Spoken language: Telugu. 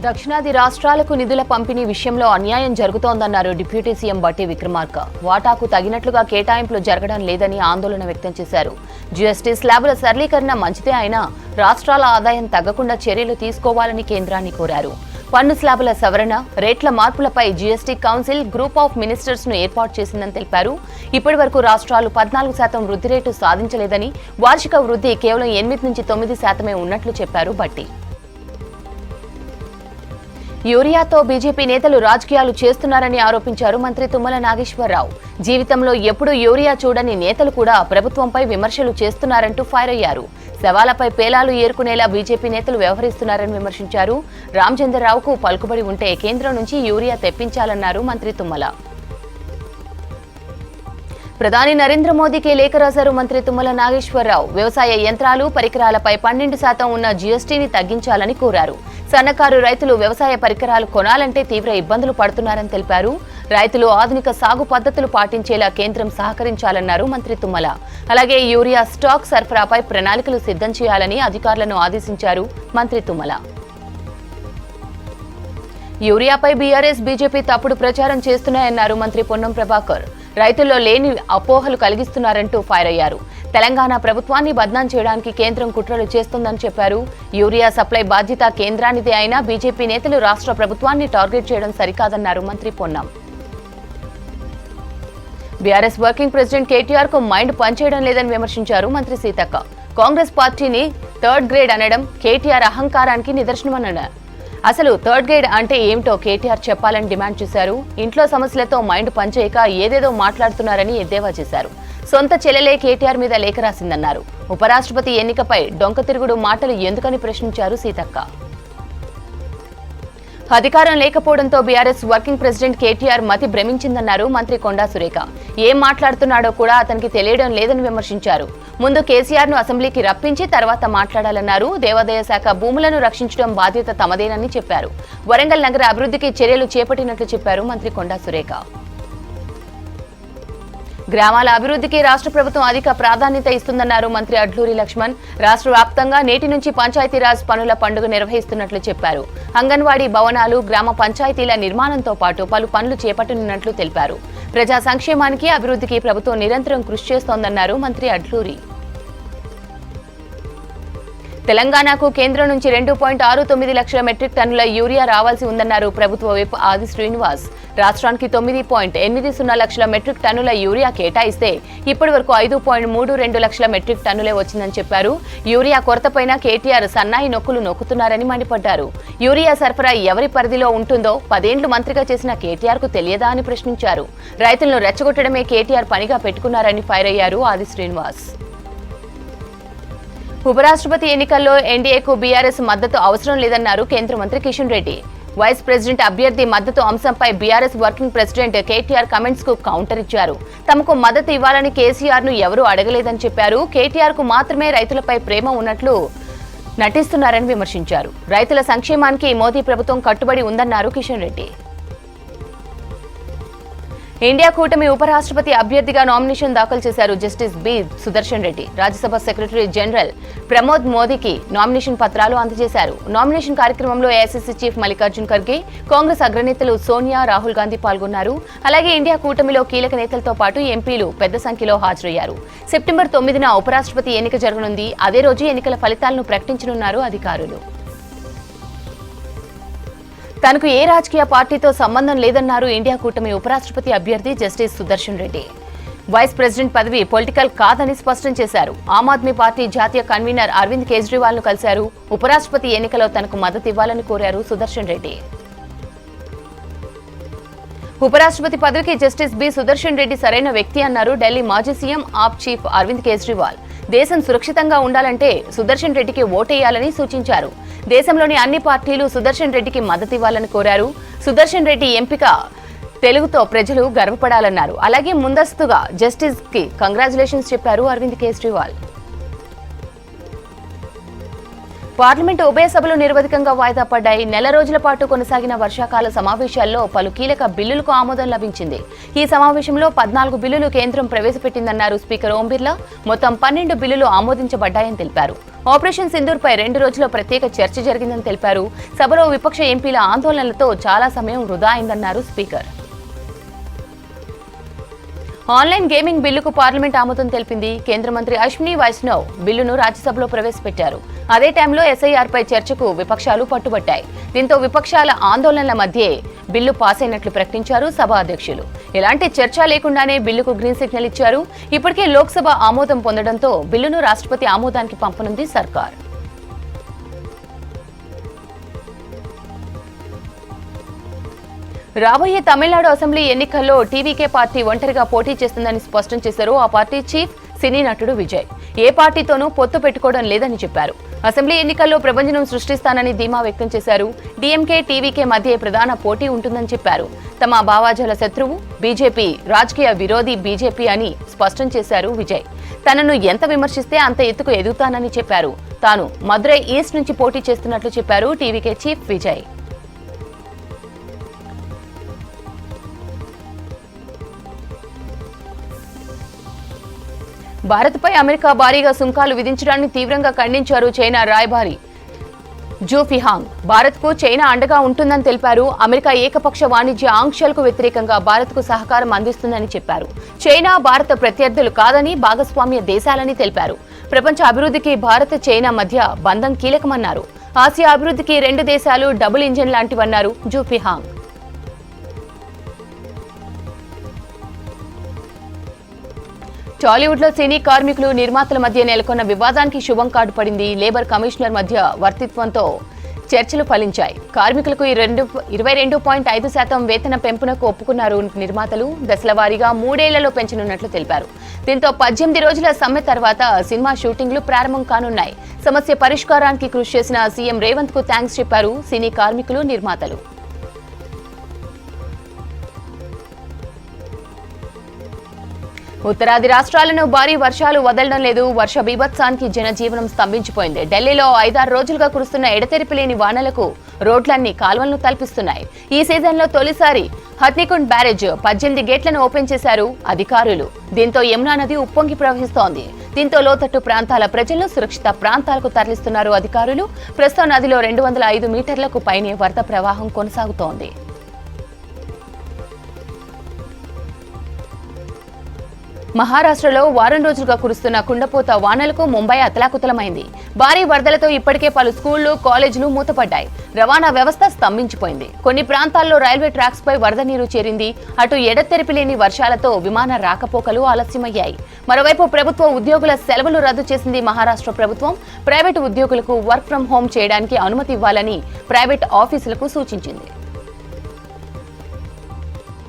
దక్షిణాది రాష్ట్రాలకు నిధుల పంపిణీ విషయంలో అన్యాయం జరుగుతోందన్నారు డిప్యూటీ సీఎం బట్టి విక్రమార్క. వాటాకు తగినట్లుగా కేటాయింపులు జరగడం లేదని ఆందోళన వ్యక్తం చేశారు. జీఎస్టీ స్లాబుల సరళీకరణ మంచిదే అయినా రాష్ట్రాల ఆదాయం తగ్గకుండా చర్యలు తీసుకోవాలని కేంద్రాన్ని కోరారు. పన్ను స్లాబుల సవరణ, రేట్ల మార్పులపై GST council group of ministers ను ఏర్పాటు చేసిందని తెలిపారు. ఇప్పటి వరకు రాష్ట్రాలు 14% వృద్ధి రేటు సాధించలేదని, వార్షిక వృద్ధి కేవలం 8 నుంచి 9% ఉన్నట్లు చెప్పారు బట్టి. యూరియాతో బీజేపీ నేతలు రాజకీయాలు చేస్తున్నారని ఆరోపించారు మంత్రి తుమ్మల నాగేశ్వరరావు. జీవితంలో ఎప్పుడూ యూరియా చూడని నేతలు కూడా ప్రభుత్వంపై విమర్శలు చేస్తున్నారంటూ ఫైర్ అయ్యారు. శవాలపై పేలాలు ఏరుకునేలా బీజేపీ నేతలు వ్యవహరిస్తున్నారని విమర్శించారు. రామచంద్రరావుకు పలుకుబడి ఉంటే కేంద్రం నుంచి యూరియా తెప్పించాలన్నారు మంత్రి తుమ్మల. ప్రధాని నరేంద్ర మోదీకి లేఖ రాశారు మంత్రి తుమ్మల నాగేశ్వరరావు. వ్యవసాయ యంత్రాలు, పరికరాలపై 12% ఉన్న జీఎస్టీని తగ్గించాలని కోరారు. సన్నకారు రైతులు వ్యవసాయ పరికరాలు కొనాలంటే తీవ్ర ఇబ్బందులు పడుతున్నారని తెలిపారు. రైతులు ఆధునిక సాగు పద్ధతులు పాటించేలా కేంద్రం సహకరించాలన్నారు మంత్రి తుమ్మల. అలాగే యూరియా స్టాక్ సరఫరాపై ప్రణాళికలు సిద్ధం చేయాలని అధికారులను ఆదేశించారు మంత్రి తుమ్మల. యూరియాపై బీఆర్ఎస్, బీజేపీ తప్పుడు ప్రచారం చేస్తున్నాయన్నారు మంత్రి పొన్నం ప్రభాకర్. రైతుల్లో లేని అపోహలు కలిగిస్తున్నారంటూ ఫైర్ అయ్యారు. తెలంగాణ ప్రభుత్వాన్ని బద్నాం చేయడానికి కేంద్రం కుట్రలు చేస్తోందని చెప్పారు. యూరియా సప్లై బాధ్యత కేంద్రానిదే అయినా బీజేపీ నేతలు రాష్ట్ర ప్రభుత్వాన్ని టార్గెట్ చేయడం సరికాదన్నారు మంత్రి Ponnam. BRS working president KTR కు మైండ్ పనిచేయడం లేదని విమర్శించారు మంత్రి సీతక్క. కాంగ్రెస్ పార్టీని థర్డ్ గ్రేడ్ అనడం కేటీఆర్ అహంకారానికి నిదర్శనమన్నారు. అసలు థర్డ్ గ్రేడ్ అంటే ఏమిటో కేటీఆర్ చెప్పాలని డిమాండ్ చేశారు. ఇంట్లో సమస్యలతో మైండ్ పనిచేయక ఏదేదో మాట్లాడుతున్నారని ఎద్దేవా చేశారు. సొంత చెల్లెలే కేటీఆర్ మీద లేఖ రాసిందన్నారు. ఉపరాష్ట్రపతి ఎన్నికపై డొంక తిరుగుడు మాటలు ఎందుకని ప్రశ్నించారు సీతక్క. అధికారం లేకపోవడంతో బీఆర్ఎస్ వర్కింగ్ ప్రెసిడెంట్ కేటీఆర్ మతి భ్రమించిందన్నారు మంత్రి కొండా సురేఖ. ఏం మాట్లాడుతున్నాడో కూడా అతనికి తెలియడం లేదని విమర్శించారు. ముందు కేసీఆర్ ను అసెంబ్లీకి రప్పించి తర్వాత మాట్లాడాలన్నారు. దేవాదాయ శాఖ భూములను రక్షించడం బాధ్యత తమదేనని చెప్పారు. వరంగల్ నగర అభివృద్ధికి చర్యలు చేపట్టినట్లు చెప్పారు మంత్రి కొండా సురేఖ. గ్రామాల అభివృద్ధికి రాష్ట్ర ప్రభుత్వం అధిక ప్రాధాన్యత ఇస్తుందన్నారు మంత్రి అడ్లూరి లక్ష్మణ్. రాష్ట్ర వ్యాప్తంగా నేటి నుంచి పంచాయతీరాజ్ పనుల పండుగ నిర్వహిస్తున్నట్లు చెప్పారు. అంగన్వాడీ భవనాలు, గ్రామ పంచాయతీల నిర్మాణంతో పాటు పలు పనులు చేపట్టనున్నట్లు తెలిపారు. ప్రజా సంక్షేమానికి, అభివృద్ధికి ప్రభుత్వం నిరంతరం కృషి చేస్తోందన్నారు మంత్రి అడ్లూరి. తెలంగాణకు కేంద్రం నుంచి 2.69 లక్షల మెట్రిక్ టన్నుల యూరియా రావాల్సి ఉందన్నారు ప్రభుత్వ విప్ ఆది శ్రీనివాస్. రాష్ట్రానికి 9.80 లక్షల మెట్రిక్ టన్నుల యూరియా కేటాయిస్తే ఇప్పటి వరకు 5.32 లక్షల మెట్రిక్ టన్నులే వచ్చిందని చెప్పారు. యూరియా కొరతపైన కేటీఆర్ సన్నాయి నొక్కులు నొక్కుతున్నారని మండిపడ్డారు. యూరియా సరఫరా ఎవరి పరిధిలో ఉంటుందో 10 ఏళ్లు మంత్రిగా చేసిన కేటీఆర్ కు తెలియదా అని ప్రశ్నించారు. రైతులను రెచ్చగొట్టడమే కేటీఆర్ పనిగా పెట్టుకున్నారని ఫైర్ అయ్యారు ఆది శ్రీనివాస్. ఉపరాష్ట్రపతి ఎన్నికల్లో ఎన్డీఏకు బీఆర్ఎస్ మద్దతు అవసరం లేదన్నారు కేంద్ర మంత్రి కిషన్ రెడ్డి. వైస్ ప్రెసిడెంట్ అభ్యర్థి మద్దతు అంశంపై BRS working president KTR comments కు కౌంటర్ ఇచ్చారు. తమకు మద్దతు ఇవ్వాలని కేసీఆర్ ను ఎవరూ అడగలేదని చెప్పారు. కేటీఆర్ కు మాత్రమే రైతులపై ప్రేమ ఉన్నట్లు నటిస్తున్నారని విమర్శించారు. రైతుల సంక్షేమానికి మోదీ ప్రభుత్వం కట్టుబడి ఉందన్నారు కిషన్ రెడ్డి. ఇండియా కూటమి ఉపరాష్ట్రపతి అభ్యర్థిగా నామినేషన్ దాఖలు చేశారు justice B Sudarshan Reddy. Rajya Sabha secretary general Pramod మోదీకి నామినేషన్ పత్రాలు అందజేశారు. నామినేషన్ కార్యక్రమంలో ఏఐసీసీ చీఫ్ మల్లికార్జున్ ఖర్గే, కాంగ్రెస్ అగ్రనేతలు సోనియా, రాహుల్ గాంధీ పాల్గొన్నారు. అలాగే ఇండియా కూటమిలో కీలక నేతలతో పాటు ఎంపీలు పెద్ద సంఖ్యలో హాజరయ్యారు. సెప్టెంబర్ 9న ఉపరాష్ట్రపతి ఎన్నిక జరగనుంది. అదే రోజు ఎన్నికల ఫలితాలను ప్రకటించనున్నారు అధికారులు. తనకు ఏ రాజకీయ పార్టీతో సంబంధం లేదన్నారు ఇండియా కూటమి ఉపరాష్ట్రపతి అభ్యర్థి justice Sudarshan Reddy. Vice president పదవి పొలిటికల్ కాదని స్పష్టం చేశారు. ఆమ్ ఆద్మీ పార్టీ జాతీయ కన్వీనర్ అరవింద్ కేజ్రీవాల్ ను కలిశారు. ఉపరాష్ట్రపతి ఎన్నికలో తనకు మద్దతు ఇవ్వాలని కోరారు సుదర్శన్ రెడ్డి. ఉపరాష్ట్రపతి పదవికి జస్టిస్ బి సుదర్శన్ రెడ్డి సరైన వ్యక్తి అన్నారు ఢిల్లీ మాజీ సీఎం, ఆప్ చీఫ్ అరవింద్ కేజ్రీవాల్. దేశం సురక్షితంగా ఉండాలంటే సుదర్శన్ రెడ్డికి ఓటేయాలని సూచించారు. దేశంలోని అన్ని పార్టీలు సుదర్శన్ రెడ్డికి మద్దతివ్వాలని కోరారు. సుదర్శన్ రెడ్డి ఎంపిక తెలుగుతో ప్రజలు గర్వపడాలన్నారు. అలాగే ముందస్తుగా జస్టిస్ కి కంగ్రాచులేషన్స్ చెప్పారు అరవింద్ కేజ్రీవాల్. పార్లమెంటు ఉభయ సభలు నిరవధికంగా వాయిదా పడ్డాయి. నెల రోజుల పాటు కొనసాగిన వర్షాకాల సమావేశాల్లో పలు కీలక బిల్లులకు ఆమోదం లభించింది. ఈ సమావేశంలో 14 బిల్లులు కేంద్రం ప్రవేశపెట్టిందన్నారు స్పీకర్ ఓం బిర్లా. మొత్తం 12 బిల్లులు ఆమోదించబడ్డాయని తెలిపారు. ఆపరేషన్ సింధూర్పై 2 రోజుల ప్రత్యేక చర్చ జరిగిందని తెలిపారు. సభలో విపక్ష ఎంపీల ఆందోళనలతో చాలా సమయం వృధా అయిందన్నారు స్పీకర్. ఆన్లైన్ గేమింగ్ బిల్లుకు పార్లమెంట్ ఆమోదం తెలిపింది. కేంద్ర మంత్రి అశ్విని వైష్ణవ్ బిల్లును రాజ్యసభలో ప్రవేశపెట్టారు. అదే టైంలో ఎస్ఐఆర్ పై చర్చకు విపక్షాలు పట్టుబట్టాయి. దీంతో విపక్షాల ఆందోళనల మధ్యే బిల్లు పాస్ అయినట్లు ప్రకటించారు సభ అధ్యక్షులు. ఎలాంటి చర్చ లేకుండానే బిల్లుకు గ్రీన్ సిగ్నల్ ఇచ్చారు. ఇప్పటికే లోక్సభ ఆమోదం పొందడంతో బిల్లును రాష్ట్రపతి ఆమోదానికి పంపనుంది సర్కార్. రాబోయే తమిళనాడు అసెంబ్లీ ఎన్నికల్లో టీవీకే పార్టీ ఒంటరిగా పోటీ చేస్తుందని స్పష్టం చేశారు ఆ పార్టీ చీఫ్ సినీ నటుడు విజయ్. ఏ పార్టీతోనూ పొత్తు పెట్టుకోవడం లేదని చెప్పారు. అసెంబ్లీ ఎన్నికల్లో ప్రభంజనం సృష్టిస్తానని ధీమా వ్యక్తం చేశారు. డీఎంకే టీవీకే మధ్య ప్రధాన పోటీ ఉంటుందని చెప్పారు. తమ భావాజాల శత్రువు బీజేపీ, రాజకీయ విరోధి బీజేపీ అని స్పష్టం చేశారు విజయ్. తనను ఎంత విమర్శిస్తే అంత ఎత్తుకు ఎదుగుతానని చెప్పారు. తాను మదురై ఈస్ట్ నుంచి పోటీ చేస్తున్నట్లు చెప్పారు టీవీకే చీఫ్ విజయ్. భారత్పై అమెరికా భారీగా సుంకాలు విధించడాన్ని తీవ్రంగా ఖండించారు చైనా రాయబారి జూ ఫిహాంగ్. భారత్కు చైనా అండగా ఉంటుందని తెలిపారు. అమెరికా ఏకపక్ష వాణిజ్య ఆంక్షలకు వ్యతిరేకంగా భారత్కు సహకారం అందిస్తుందని చెప్పారు. చైనా భారత ప్రత్యర్థులు కాదని భాగస్వామ్య దేశాలని తెలిపారు. ప్రపంచ అభివృద్ధికి భారత్ చైనా మధ్య బంధం కీలకమన్నారు. ఆసియా అభివృద్ధికి 2 దేశాలు డబుల్ ఇంజిన్ లాంటివన్నారు జూ ఫిహాంగ్. టాలీవుడ్ లో సినీ కార్మికులు, నిర్మాతల మధ్య నెలకొన్న వివాదానికి శుభం కార్డు పడింది. లేబర్ కమిషనర్ మధ్య వర్తిత్వంతో చర్చలు ఫలించాయి. కార్మికులకు 22.5% వేతన పెంపునకు ఒప్పుకున్నారు నిర్మాతలు. దశల వారీగా 3 ఏళ్లలో పెంచనున్నట్లు తెలిపారు. దీంతో 18 రోజుల సమ్మె తర్వాత సినిమా షూటింగ్లు ప్రారంభం కానున్నాయి. సమస్య పరిష్కారానికి కృషి చేసిన సీఎం రేవంత్ కు థ్యాంక్స్ చెప్పారు సినీ కార్మికులు, నిర్మాతలు. ఉత్తరాది రాష్ట్రాలను భారీ వర్షాలు వదలడం లేదు. వర్ష బీభత్సానికి జనజీవనం స్తంభించిపోయింది. ఢిల్లీలో 5-6 రోజులుగా కురుస్తున్న ఎడతెరిపి లేని వానలకు రోడ్లన్నీ కాల్వలను తలపిస్తున్నాయి. ఈ సీజన్లో తొలిసారి హత్నీకుండ్ బ్యారేజ్ 18 గేట్లను ఓపెన్ చేశారు అధికారులు. దీంతో యమునా నది ఉప్పొంగి ప్రవహిస్తోంది. దీంతో లోతట్టు ప్రాంతాల ప్రజలను సురక్షిత ప్రాంతాలకు తరలిస్తున్నారు అధికారులు. ప్రస్తుతం నదిలో 205 మీటర్లకు పైనే వరద ప్రవాహం కొనసాగుతోంది. మహారాష్ట్రలో వారం రోజులుగా కురుస్తున్న కుండపోత వానలకు ముంబై అతలాకుతలమైంది. భారీ వరదలతో ఇప్పటికే పలు స్కూళ్లు, కాలేజీలు మూతపడ్డాయి. రవాణా వ్యవస్థ స్తంభించిపోయింది. కొన్ని ప్రాంతాల్లో రైల్వే ట్రాక్స్ పై వరద నీరు చేరింది. అటు ఎడతెరిపి లేని వర్షాలతో విమాన రాకపోకలు ఆలస్యమయ్యాయి. మరోవైపు ప్రభుత్వ ఉద్యోగుల సెలవులు రద్దు చేసింది మహారాష్ట్ర ప్రభుత్వం. ప్రైవేటు ఉద్యోగులకు వర్క్ ఫ్రం హోం చేయడానికి అనుమతి ఇవ్వాలని ప్రైవేట్ ఆఫీసులకు సూచించింది.